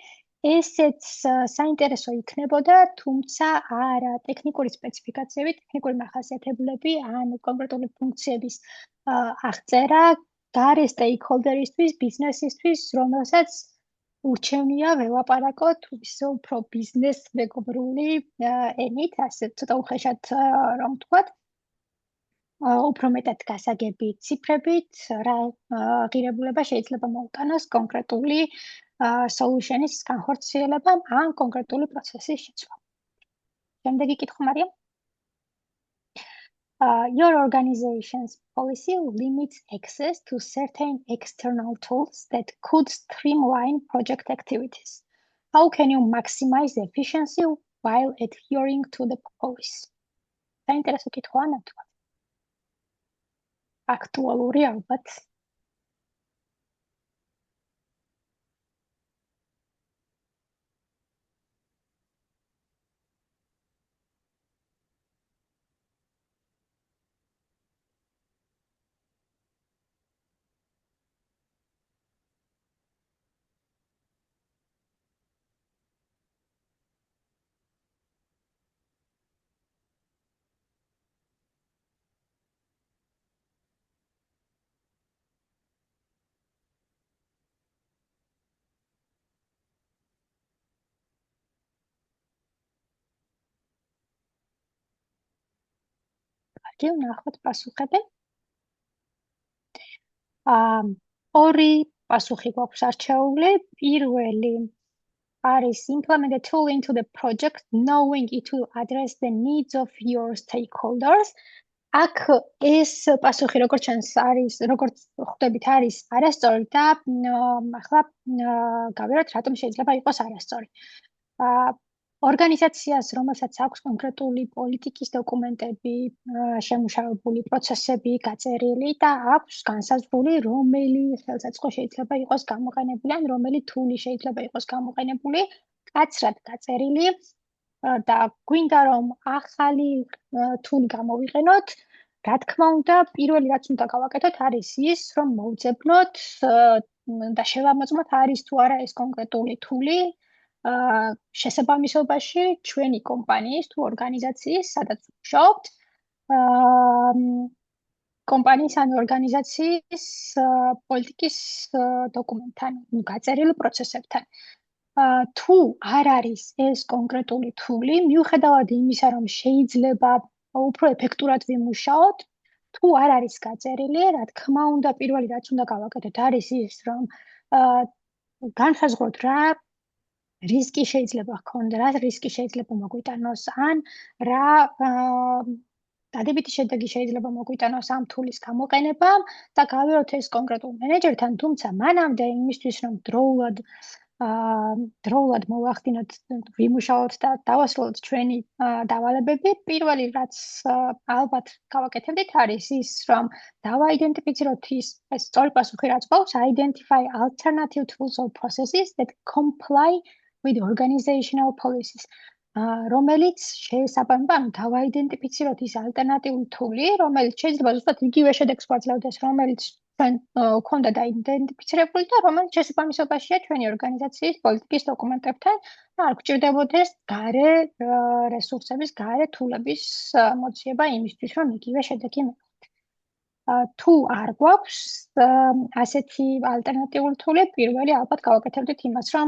ესეც საინტერესო იქნებოდა, თუმცა არა ტექნიკური სპეციფიკაციები, ტექნიკური მახასიათებლები, ან კონკრეტული ფუნქციების აღწერა გარე stakeholder-ისთვის, ბიზნესისთვის, რომელსაც ურჩევნია ველაპარაკოთ უფრო ბიზნეს მეგობრული ენით, ასე ცოტა უხეშად რომ ვთქვათ. უფრო მეტად გასაგები ციფრებით, რა ღირებულება შეიძლება მოუტანოს კონკრეტული solution-ის განხორციელებამ ან კონკრეტული პროცესის შეცვლამ. შემდეგი კითხვა მარიამ. Your organization's policy limits access to certain external tools that could streamline project activities. How can you maximize efficiency while adhering to the policy? საინტერესო კითხვაა ნათქვამი. Aktuალური ალბათ. კარგი, ვნახოთ პასუხები. ორი პასუხი გვაქვს არჩეული. პირველი არის implement the tool into the project knowing it will address the needs of your stakeholders. აქ ეს პასუხი როგორც ჩანს არის, როგორც ხვდებით არის არასწორი და ახლა გავიგოთ რატომ შეიძლება იყოს არასწორი. ორგანიზაციას, რომელსაც აქვს კონკრეტული პოლიტიკის დოკუმენტები, შემუშავებული პროცესები გაწერილი და აქვს განსაზღვრული რომელი ხელსაწყო შეიძლება იყოს გამოყენებული ან რომელი თული შეიძლება იყოს გამოყენებული, კაცრად გაწერილი და გვინდა რომ ახალი თული გამოვიყენოთ, რა თქმა უნდა, პირველი რაც უნდა გავაკეთოთ არის ის, რომ მოვძებნოთ და შევამოწმოთ არის თუ არა ეს კონკრეტული თული შესაბამისობაში ჩვენი კომპანიის თუ ორგანიზაციის, სადაც ვმუშაობთ, კომპანიის ან ორგანიზაციის პოლიტიკის დოკუმენტთან, გაწერილი პროცესებთან. თუ არ არის ეს კონკრეტული თული, მიუხედავად იმისა, რომ შეიძლება უფრო ეფექტურად ვიმუშაოთ, თუ არ არის გაწერილი, რა თქმა უნდა, პირველი რაც უნდა გავაკეთოთ არის ის, რომ განსაზღვროთ რა რისკი შეიძლება ჰქონდა, რა რისკი შეიძლება მოგვიტანოს, ან რა დადებითი შედეგი შეიძლება მოგვიტანოს ამ თულის გამოყენებამ და გავიგოთ ეს კონკრეტულ მენეჯერთან, თუმცა მანამდე იმისთვის, რომ დროულად მოვახდინოთ, ვიმუშაოთ და დავასრულოთ ჩვენი დავალებები, პირველი რაც ალბათ გავაკეთებდით არის ის, რომ დავაიდენტიფიციროთ ეს სწორი პასუხი რაც გვაქვს, identify alternative tools or processes that comply with organizational policies. რომელიც შესაბამება, დავაიდენტიფიციროთ ის ალტერნატიული თული, რომელიც შეიძლება ზუსტად იგივე შედეგს გვაძლევდეს, რომელიც ჩვენ გვქონდა დაიდენტიფიცირებული და რომელიც შესაბამისობაშია ჩვენი ორგანიზაციის პოლიტიკის დოკუმენტებთან და არ გვჭირდებოდეს გარე რესურსების, გარე თულების მოძიება იმისთვის, რომ იგივე შედეგი მივიღოთ. თუ არ გვაქვს ასეთი ალტერნატიული თული, პირველი ალბათ გავაკეთებდით იმას, რომ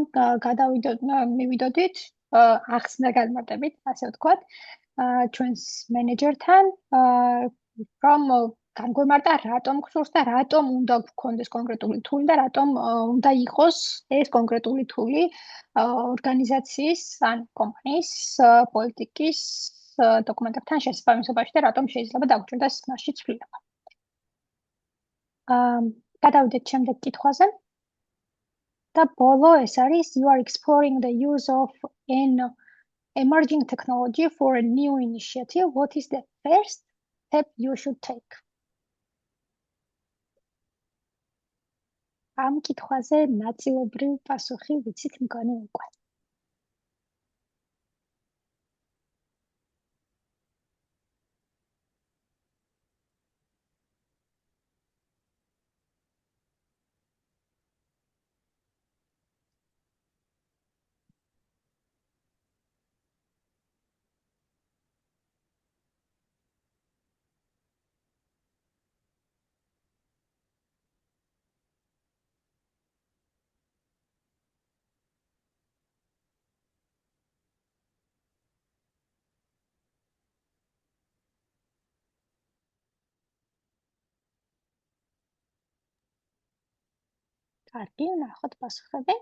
მივიდოდით ახსნა გადმარტებით, ასე ვთქვათ, ჩვენს მენეჯერთან, რომ განგვემარტა რატომ გსურს და რატომ უნდა გქონდეს კონკრეტული თული და რატომ უნდა იყოს ეს კონკრეტული თული ორგანიზაციის ან კომპანიის პოლიტიკის დოკუმენტებთან შესაბამისობაში და რატომ შეიძლება დაგვჭირდეს მასში ცვლილება. გადავიდეთ შემდეგ კითხვაზე. და ბოლო ეს არის you are exploring the use of an emerging technology for a new initiative. What is the first step you should take? ამ კითხვაზე ნაწილობრივ პასუხი ვიცით მგონი უკვე. კარგი, ნახოთ პასუხები.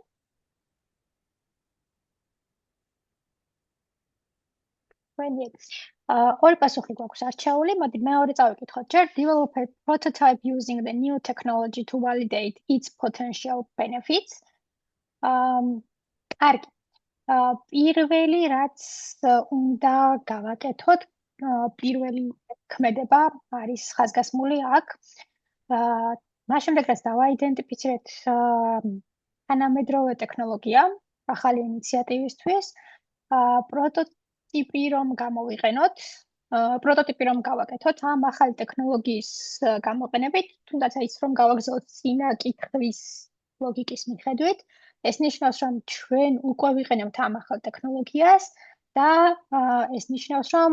ორი პასუხი გვაქვს არჩეული, მოდი მეორე წავიკითხოთ. ჯერ develop a prototype using the new technology to validate its potential benefits. კარგი. პირველი რაც უნდა გავაკეთოთ, პირველი ქმედება არის ხაზგასმული აქ. მას შემდეგ რაც დავაიდენტიფიცირეთ თანამედროვე ტექნოლოგია ახალი ინიციატივისთვის, პროტოტიპი რომ გამოვიყენოთ, პროტოტიპი რომ გავაკეთოთ ამ ახალი ტექნოლოგიის გამოყენებით, თუნდაც ის რომ გავაგზავნოთ წინა კითხვის ლოგიკის მიხედვით, ეს ნიშნავს, რომ ჩვენ უკვე ვიყენებთ ამ ახალ ტექნოლოგიას და ეს ნიშნავს, რომ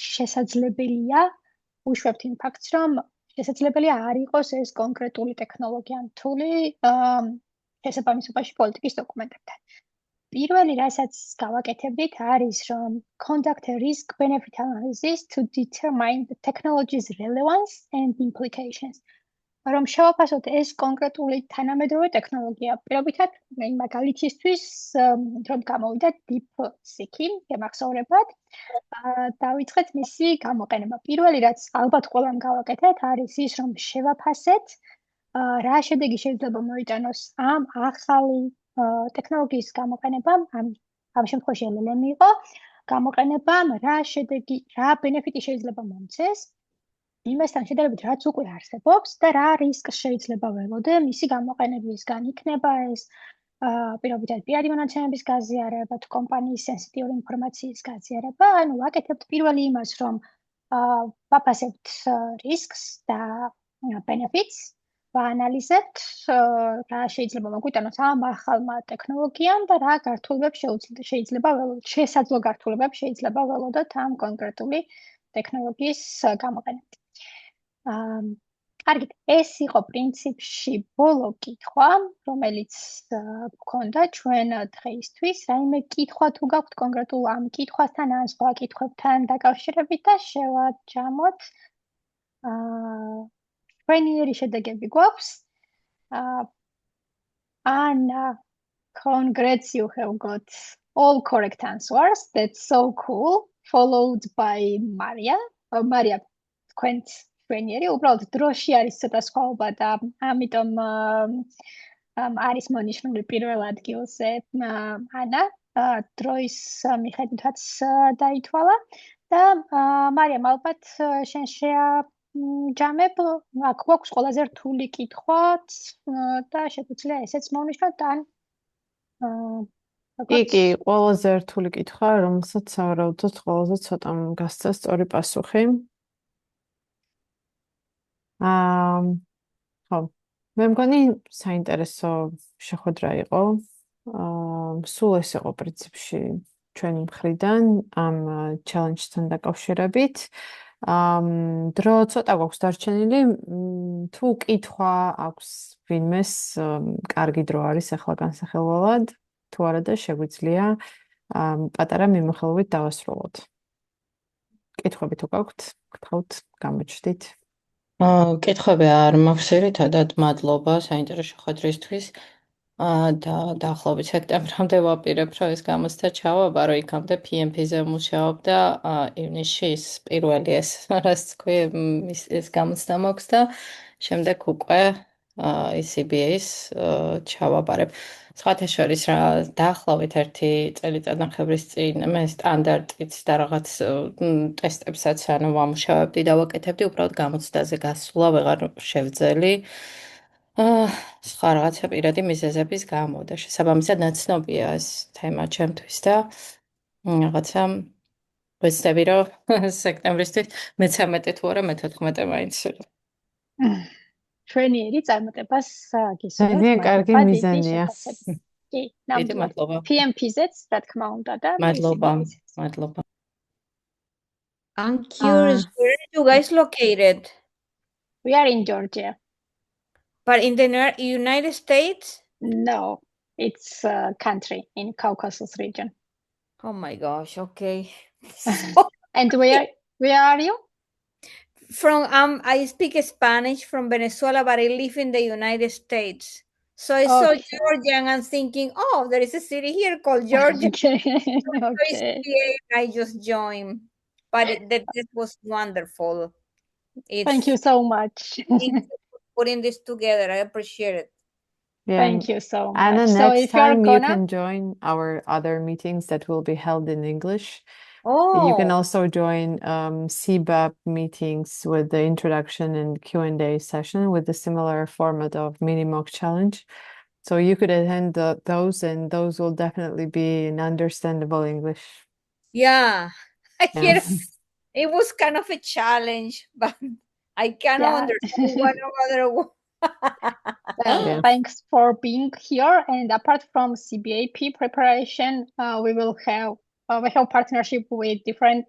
შესაძლებელია უშვებთ იმ ფაქტს, რომ შესაძლებელია არ იყოს ეს კონკრეტული ტექნოლოგია ან თული შესაბამისობაში პოლიტიკის დოკუმენტებთან. პირველი რასაც გავაკეთებდით არის რომ conduct a risk benefit analysis to determine the technology's relevance and implications. რომ შევაფასოთ ეს კონკრეტული თანამედროვე ტექნოლოგია. პირობითად, მაგალითისთვის, რომ გამოვიდა DeepSeek-ი, გემახსოვრებათ, დავიწყეთ მისი გამოყენება. პირველი რაც ალბათ ყველამ გავაკეთეთ, არის ის, რომ შევაფასეთ, რა შედეგი შეიძლება მოიტანოს ამ ახალი ტექნოლოგიის გამოყენებამ, ამ შემთხვევაში LLM იყო, გამოყენებამ რა შედეგი, რა ბენეფიტი შეიძლება მომცეს. იმასთან შედარებით რაც უკვე არსებობს და რა რისკს შეიძლება ველოდე მისი გამოყენებისგან იქნება ეს პირობითად პირადი მონაცემების გაზიარება თუ კომპანიის სენსიტიური ინფორმაციის გაზიარება ანუ ვაკეთებთ პირველი იმას რომ ვაფასებთ რისკს და benefits ვაანალიზებთ რა შეიძლება მოგვიტანოს ამ ახალმა ტექნოლოგიამ და რა გართულებებს შეიძლება შესაძლო გართულებებს შეიძლება ველოდოთ ამ კონკრეტული ტექნოლოგიის გამოყენებით. კარგით, ეს იყო პრინციპში ბოლო კითხვა, რომელიც გქონდა ჩვენ დღეისთვის. რაიმე კითხვა თუ გაქვთ კონკრეტულ ამ კითხვასთან ან სხვა კითხვებთან დაკავშირებით და შევაჯამოთ. ჩვენიერი შედეგები გვაქვს. Anna, congrats, you have got all correct answers. That's so cool. Followed by Maria. Maria, თქვენც ჩვენიერი, უბრალოდ დროში არის ცოტა სხვაობა და ამიტომ არის მონიშნული პირველ ადგილზე ანა, დროის მიხედვითაც დაითვალა და მარიამ ალბათ შენ შეაჯამებ, აქ გვაქვს ყველაზე რთული კითხვაც და შეგვიძლია ესეც მოვნიშნოთ ან კი, ყველაზე რთული კითხვა, რომელსაც სავარაუდოდ ყველაზე ცოტამ გასცა სწორი პასუხი. ხო, მე მგონი საინტერესო შეხვედრა იყო. სულ ეს იყო პრინციპში ჩვენი მხრიდან ამ challenge-თან დაკავშირებით. დრო ცოტა გვაქვს დარჩენილი. თუ კითხვა აქვს ვინმეს, კარგი დრო არის ახლა განსახილველად. თუ არა და შეგვიძლია პატარა მიმოხილვით დავასრულოთ. კითხვები თუ გაქვთ, გთხოვთ, გამოჩნდით. კითხვები არ მაქვს ერთადად მადლობა საინტერესო შეხვედრისთვის და დაახლოებით სექტემბრამდე ვაპირებ რომ ეს გამოცდა ჩავაბა რომ იქამდე PMP-ზე მუშაობ და ივნისში ის პირველი ეს რაც თქვი ეს გამოცდა მაქვს და შემდეგ უკვე CBA-ს ჩავაბარებ. სხვათა შორის რა დაახლოებით 1 წელიწადნახევრის წინ მე სტანდარტიც და რაღაც ტესტებსაც ანუ ვამუშავებდი და ვაკეთებდი უბრალოდ გამოცდაზე გასვლა ვეღარ შევძელი. სხვა რაღაცა პირადი მიზეზების გამო და შესაბამისად ნაცნობია ეს თემა ჩემთვის და რაღაცა ვეცდები რომ სექტემბრისთვის მე-13 თუ არა მე-14 მაინც ჩვენიერი წარმატებას გისურვებთ. ძალიან კარგი მიზანია. კი, დიდი მადლობა. PMP-ზეც რა თქმა უნდა და მადლობა. I'm curious, where are you guys located? We are in Georgia. But in the United States? No, it's a country in Caucasus region. Oh my gosh, okay. And where are you? From I speak Spanish from Venezuela, but I live in the United States. So I saw Georgia and I'm thinking, oh, there is a city here called Georgia. Okay. I just joined. But that was wonderful. Thank you so much. Putting this together. I appreciate it. Yeah. Thank you so much. And the So next if you're time you gonna- can join our other meetings that will be held in English. Oh, You can also join CBAP meetings with the introduction and Q&A session with a similar format of mini mock challenge. So you could attend those, and those will definitely be in understandable English. yeah. Yeah. Yes. It was kind of a challenge, but I cannot understand one or other one. Yeah. Thanks for being here. And apart from CBAP preparation, we have partnership with different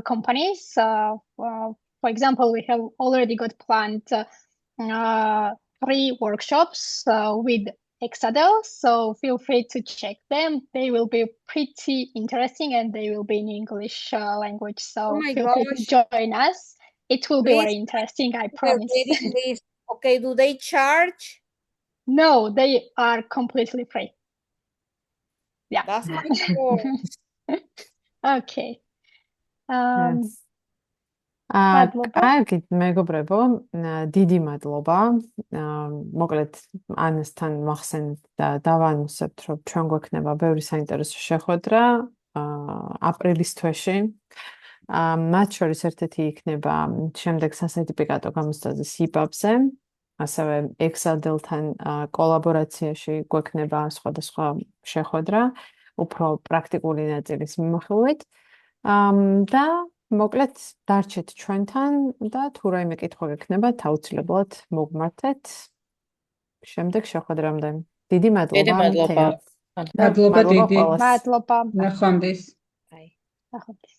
companies. For example, we have already got planned 3 workshops with Exadel, so feel free to check them. They will be pretty interesting and they will be in English language. So feel free to join us. It will be very interesting, I promise. Okay, do they charge? No, they are completely free. Yeah. That's cool. Okay. კარგით, მეგობრებო, დიდი მადლობა. მოკლედ ანასთან მახსენეთ და დავანუსებთ, რომ ჩვენ გვექნება ბევრი საინტერესო შეხვედრა აპრილის თვეში. მათ შორის ერთ-ერთი იქნება შემდეგ სასერტიფიკატო გამოცდაზე SIPAP-ზე, ასევე Exadel-თან კოლაბორაციაში გვექნება სხვადასხვა შეხვედრა, უფრო პრაქტიკული ნაწილის მიმოხილვით. და მოკლედ დარჩეთ ჩვენთან და თუ რაიმე კითხვა გექნებათ, აუცილებლად მოგმართეთ შემდეგ შეხვედრამდე. დიდი მადლობა. მადლობა. მადლობა დიდი. მადლობა. ნახვამდის. ნახვამდის.